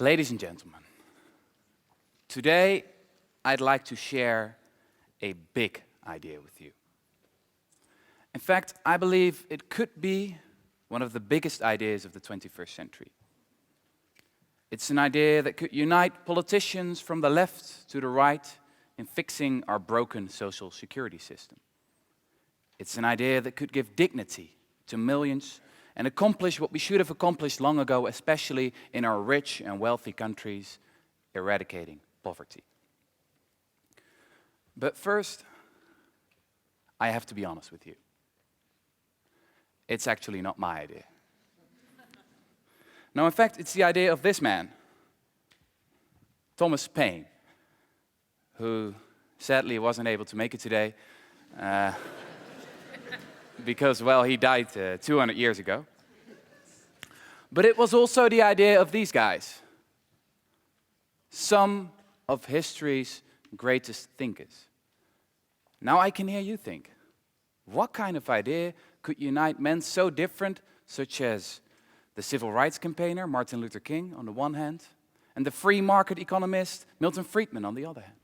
Ladies and gentlemen, today I'd like to share a big idea with you. In fact, I believe it could be one of the biggest ideas of the 21st century. It's an idea that could unite politicians from the left to the right in fixing our broken social security system. It's an idea that could give dignity to millions and accomplish what we should have accomplished long ago, especially in our rich and wealthy countries, eradicating poverty. But first, I have to be honest with you. It's actually not my idea. No, in fact, it's the idea of this man, Thomas Paine, who sadly wasn't able to make it today because, well, he died 200 years ago. But it was also the idea of these guys, some of history's greatest thinkers. Now I can hear you think, what kind of idea could unite men so different, such as the civil rights campaigner Martin Luther King on the one hand, and the free market economist Milton Friedman on the other hand?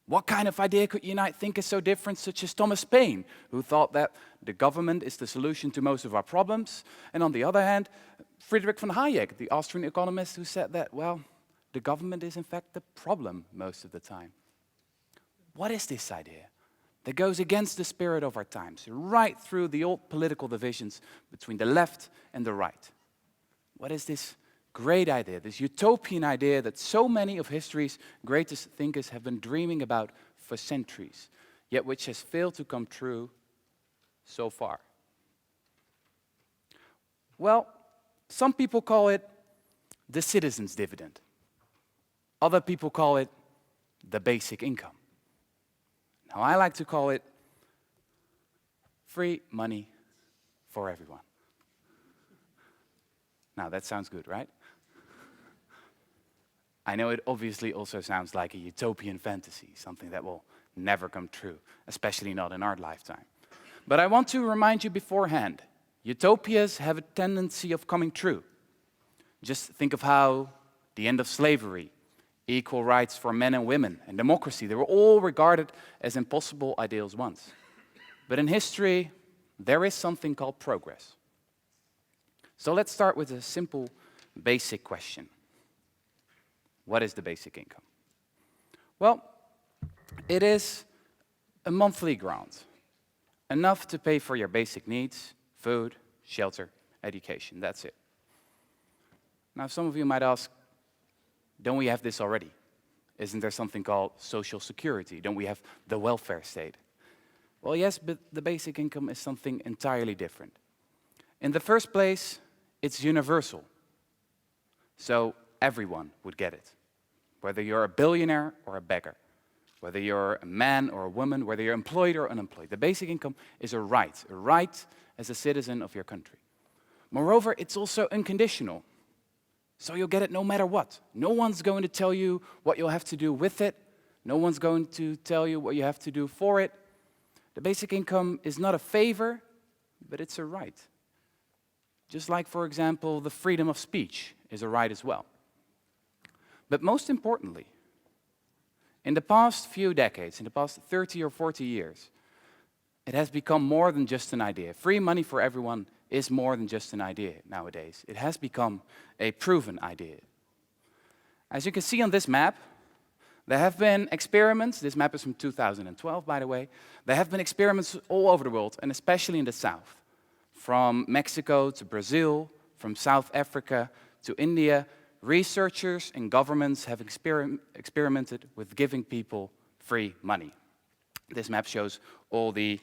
What kind of idea could unite thinkers so different, such as Thomas Paine, who thought that the government is the solution to most of our problems, and on the other hand, Friedrich von Hayek, the Austrian economist, who said that, well, the government is in fact the problem most of the time. What is this idea that goes against the spirit of our times, right through the old political divisions between the left and the right? What is this great idea, this utopian idea that so many of history's greatest thinkers have been dreaming about for centuries, yet which has failed to come true so far? Well, some people call it the citizen's dividend. Other people call it the basic income. Now, I like to call it free money for everyone. Now, that sounds good, right? I know it obviously also sounds like a utopian fantasy, something that will never come true, especially not in our lifetime. But I want to remind you beforehand, utopias have a tendency of coming true. Just think of how the end of slavery, equal rights for men and women, and democracy, they were all regarded as impossible ideals once. But in history, there is something called progress. So let's start with a simple, basic question. What is the basic income? Well, it is a monthly grant, enough to pay for your basic needs, food, shelter, education, that's it. Now, some of you might ask, don't we have this already? Isn't there something called social security? Don't we have the welfare state? Well, yes, but the basic income is something entirely different. In the first place, it's universal. So everyone would get it. Whether you're a billionaire or a beggar, whether you're a man or a woman, whether you're employed or unemployed. The basic income is a right as a citizen of your country. Moreover, it's also unconditional. So you'll get it no matter what. No one's going to tell you what you'll have to do with it. No one's going to tell you what you have to do for it. The basic income is not a favor, but it's a right. Just like, for example, the freedom of speech is a right as well. But most importantly, in the past few decades, in the past 30 or 40 years, it has become more than just an idea. Free money for everyone is more than just an idea nowadays. It has become a proven idea. As you can see on this map, there have been experiments. This map is from 2012, by the way. There have been experiments all over the world, and especially in the South. From Mexico to Brazil, from South Africa to India, researchers and governments have experimented with giving people free money. This map shows all the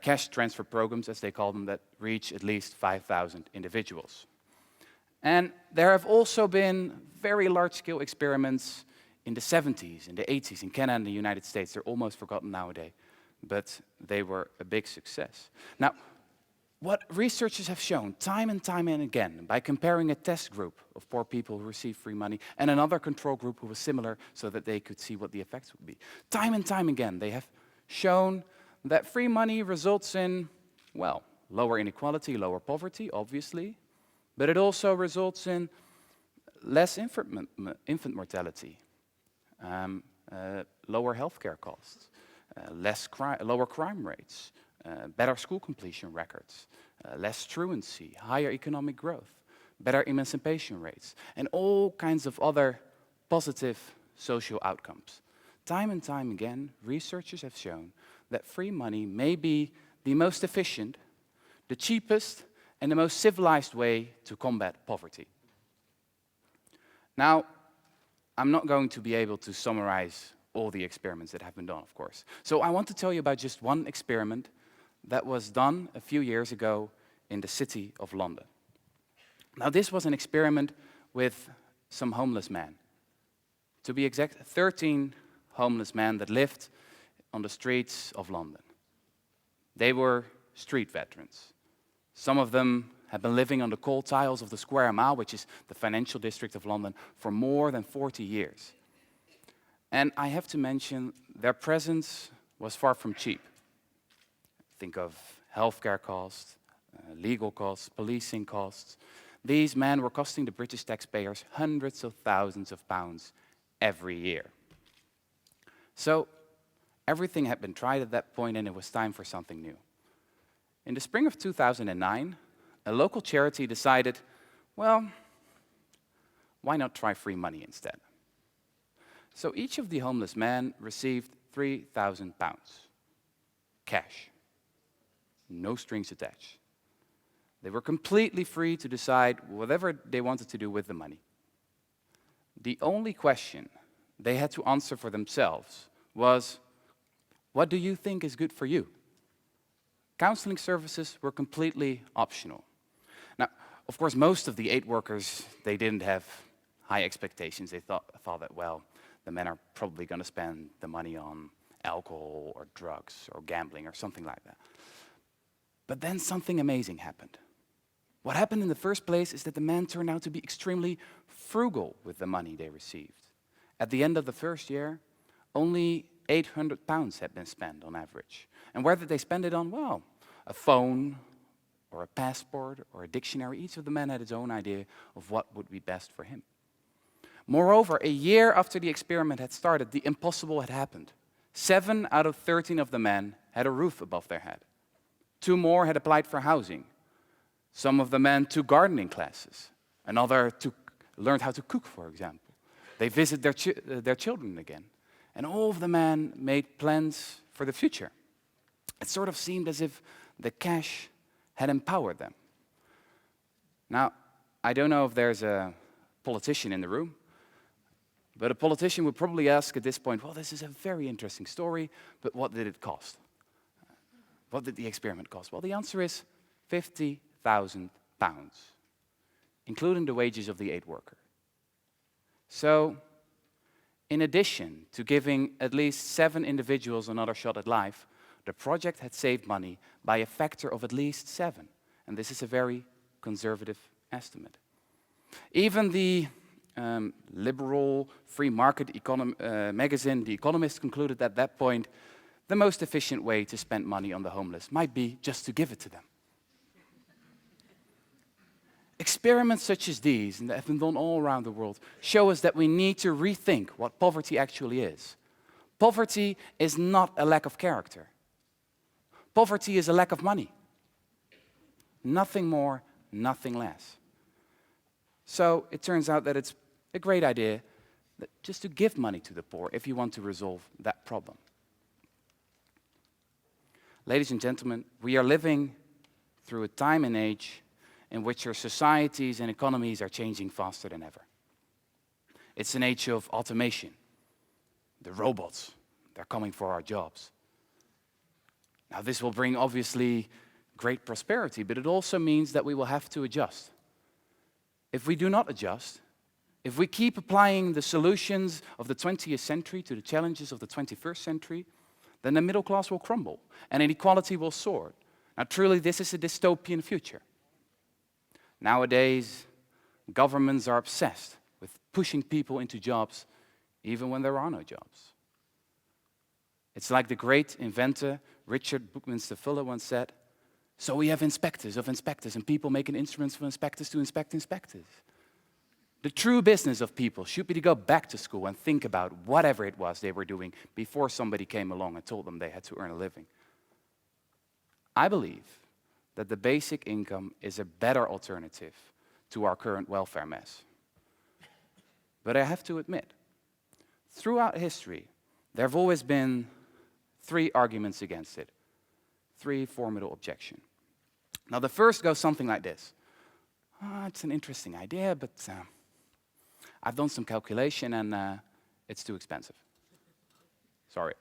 cash transfer programs, as they call them, that reach at least 5,000 individuals. And there have also been very large-scale experiments in the 70s, in the 80s, in Canada and the United States. They're almost forgotten nowadays, but they were a big success. Now, what researchers have shown time and time and again, by comparing a test group of poor people who received free money and another control group who was similar so that they could see what the effects would be. Time and time again, they have shown that free money results in, well, lower inequality, lower poverty, obviously, but it also results in less infant mortality, lower healthcare costs, lower crime rates, better school completion records, less truancy, higher economic growth, better emancipation rates, and all kinds of other positive social outcomes. Time and time again, researchers have shown that free money may be the most efficient, the cheapest, and the most civilized way to combat poverty. Now, I'm not going to be able to summarize all the experiments that have been done, of course. So I want to tell you about just one experiment that was done a few years ago in the city of London. Now, this was an experiment with some homeless men. To be exact, 13 homeless men that lived on the streets of London. They were street veterans. Some of them had been living on the cold tiles of the Square Mile, which is the financial district of London, for more than 40 years. And I have to mention, their presence was far from cheap. Think of healthcare costs, legal costs, policing costs. These men were costing the British taxpayers hundreds of thousands of pounds every year. So everything had been tried at that point, and it was time for something new. In the spring of 2009, a local charity decided, well, why not try free money instead? So each of the homeless men received £3,000, cash, no strings attached. They were completely free to decide whatever they wanted to do with the money. The only question they had to answer for themselves was, what do you think is good for you? Counseling services were completely optional. Now, of course, most of the aid workers, they didn't have high expectations. They thought that, well, the men are probably going to spend the money on alcohol or drugs or gambling or something like that. But then something amazing happened. What happened in the first place is that the men turned out to be extremely frugal with the money they received. At the end of the first year, only £800 had been spent on average. And where did they spend it on? Well, a phone or a passport or a dictionary. Each of the men had his own idea of what would be best for him. Moreover, a year after the experiment had started, the impossible had happened. 7 out of 13 of the men had a roof above their head. 2 more had applied for housing. Some of the men took gardening classes. Another learned how to cook, for example. They visited their children again. And all of the men made plans for the future. It sort of seemed as if the cash had empowered them. Now, I don't know if there's a politician in the room, but a politician would probably ask at this point, well, this is a very interesting story, but what did it cost? What did the experiment cost? Well, the answer is £50,000, including the wages of the aid worker. So, in addition to giving at least 7 individuals another shot at life, the project had saved money by a factor of at least 7. And this is a very conservative estimate. Even the liberal free market magazine, The Economist, concluded at that point, the most efficient way to spend money on the homeless might be just to give it to them. Experiments such as these, and that have been done all around the world, show us that we need to rethink what poverty actually is. Poverty is not a lack of character. Poverty is a lack of money. Nothing more, nothing less. So it turns out that it's a great idea just to give money to the poor if you want to resolve that problem. Ladies and gentlemen, we are living through a time and age in which our societies and economies are changing faster than ever. It's an age of automation. The robots, they're coming for our jobs. Now, this will bring, obviously, great prosperity, but it also means that we will have to adjust. If we do not adjust, if we keep applying the solutions of the 20th century to the challenges of the 21st century, then the middle class will crumble and inequality will soar. Now, truly, this is a dystopian future. Nowadays, governments are obsessed with pushing people into jobs even when there are no jobs. It's like the great inventor Richard Buckminster Fuller once said, so we have inspectors of inspectors and people making instruments for inspectors to inspect inspectors. The true business of people should be to go back to school and think about whatever it was they were doing before somebody came along and told them they had to earn a living. I believe that the basic income is a better alternative to our current welfare mess. But I have to admit, throughout history, there have always been 3 arguments against it, 3 formidable objections. Now, the first goes something like this. It's an interesting idea, but I've done some calculation and it's too expensive. Sorry,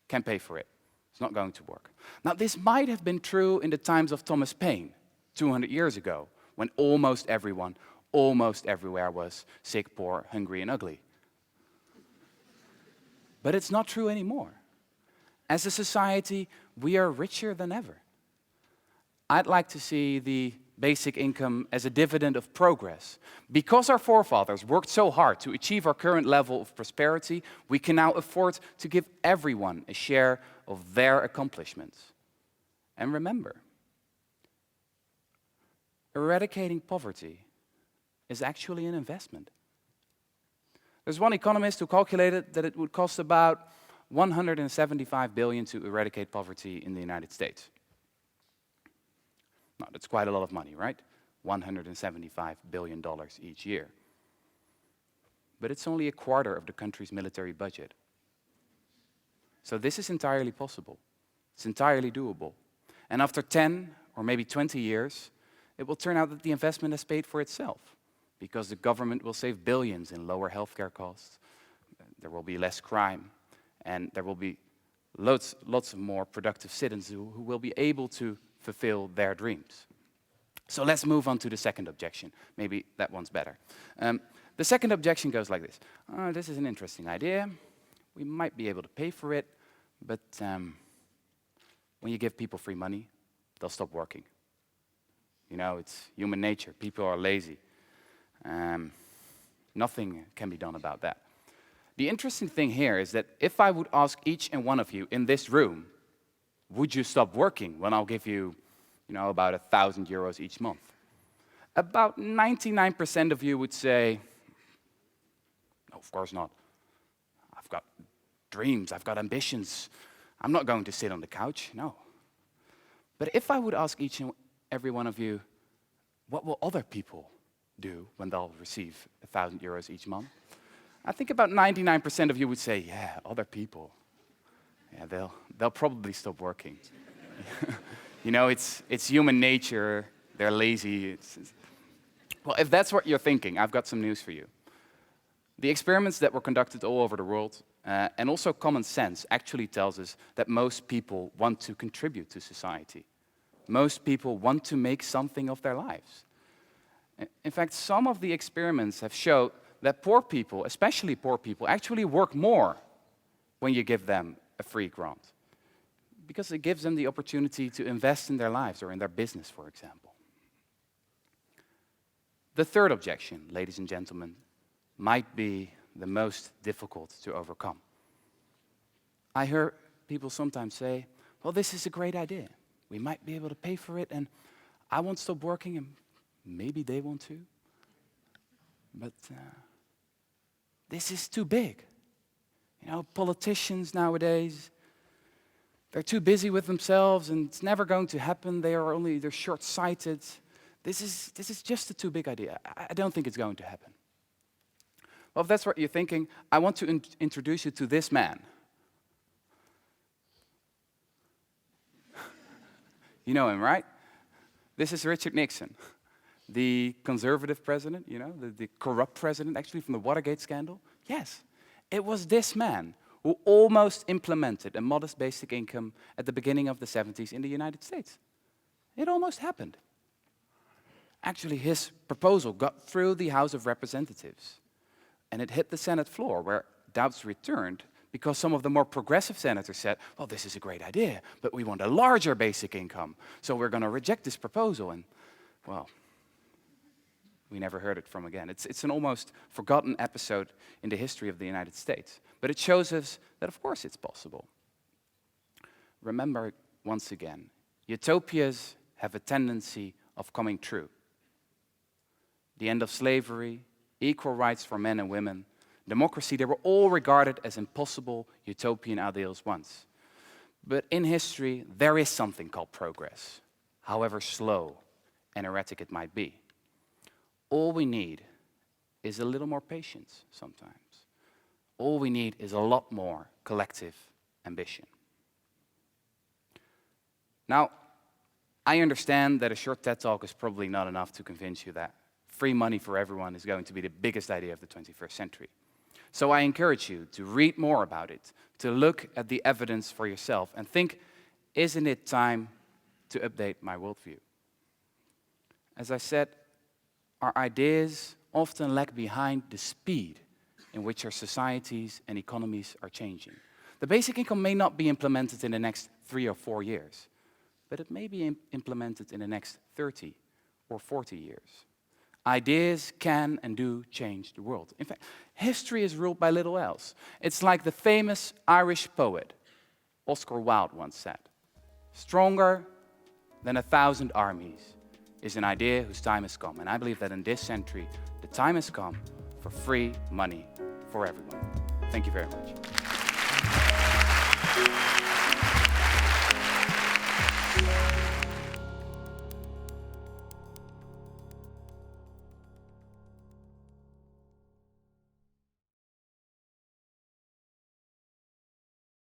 can't pay for it. It's not going to work. Now, this might have been true in the times of Thomas Paine, 200 years ago, when almost everyone, almost everywhere was sick, poor, hungry, and ugly. But it's not true anymore. As a society, we are richer than ever. I'd like to see the basic income as a dividend of progress. Because our forefathers worked so hard to achieve our current level of prosperity, we can now afford to give everyone a share of their accomplishments. And remember, eradicating poverty is actually an investment. There's one economist who calculated that it would cost about $175 billion to eradicate poverty in the United States. Now, that's quite a lot of money, right? $175 billion each year. But it's only a quarter of the country's military budget. So this is entirely possible. It's entirely doable. And after 10 or maybe 20 years, it will turn out that the investment has paid for itself, because the government will save billions in lower healthcare costs, there will be less crime, and there will be lots of more productive citizens who will be able to fulfill their dreams. So let's move on to the second objection. Maybe that one's better. The second objection goes like this. This is an interesting idea. We might be able to pay for it, but when you give people free money, they'll stop working. You know, it's human nature. People are lazy. Nothing can be done about that. The interesting thing here is that if I would ask each and one of you in this room, would you stop working when I'll give you, about 1,000 euros each month? About 99% of you would say, no, of course not. I've got dreams, I've got ambitions. I'm not going to sit on the couch, no. But if I would ask each and every one of you, what will other people do when they'll receive 1,000 euros each month? I think about 99% of you would say, yeah, other people. Yeah, they'll probably stop working. It's human nature. They're lazy. Well, if that's what you're thinking, I've got some news for you. The experiments that were conducted all over the world, and also common sense, actually tells us that most people want to contribute to society. Most people want to make something of their lives. In fact, some of the experiments have shown that poor people, especially poor people, actually work more when you give them a free grant, because it gives them the opportunity to invest in their lives or in their business, for example. The third objection, ladies and gentlemen, might be the most difficult to overcome. I hear people sometimes say, well, this is a great idea. We might be able to pay for it, and I won't stop working, and maybe they want to. But this is too big. Politicians nowadays, they're too busy with themselves, and it's never going to happen. They're short-sighted. This is just a too big idea. I don't think it's going to happen. Well, if that's what you're thinking, I want to introduce you to this man. You know him, right? This is Richard Nixon, the conservative president, the corrupt president, actually, from the Watergate scandal. Yes, it was this man who almost implemented a modest basic income at the beginning of the 70s in the United States. It almost happened. Actually, his proposal got through the House of Representatives, and it hit the Senate floor, where doubts returned because some of the more progressive senators said, well, this is a great idea, but we want a larger basic income, so we're going to reject this proposal. And, well, we never heard it from again. It's an almost forgotten episode in the history of the United States. But it shows us that, of course, it's possible. Remember, once again, utopias have a tendency of coming true. The end of slavery, equal rights for men and women, democracy, they were all regarded as impossible utopian ideals once. But in history, there is something called progress, however slow and erratic it might be. All we need is a little more patience sometimes. All we need is a lot more collective ambition. Now, I understand that a short TED Talk is probably not enough to convince you that free money for everyone is going to be the biggest idea of the 21st century. So I encourage you to read more about it, to look at the evidence for yourself and think, isn't it time to update my worldview? As I said, our ideas often lag behind the speed in which our societies and economies are changing. The basic income may not be implemented in the next 3 or 4 years, but it may be implemented in the next 30 or 40 years. Ideas can and do change the world. In fact, history is ruled by little else. It's like the famous Irish poet Oscar Wilde once said, "Stronger than 1,000 armies is an idea whose time has come." And I believe that in this century, the time has come for free money for everyone. Thank you very much.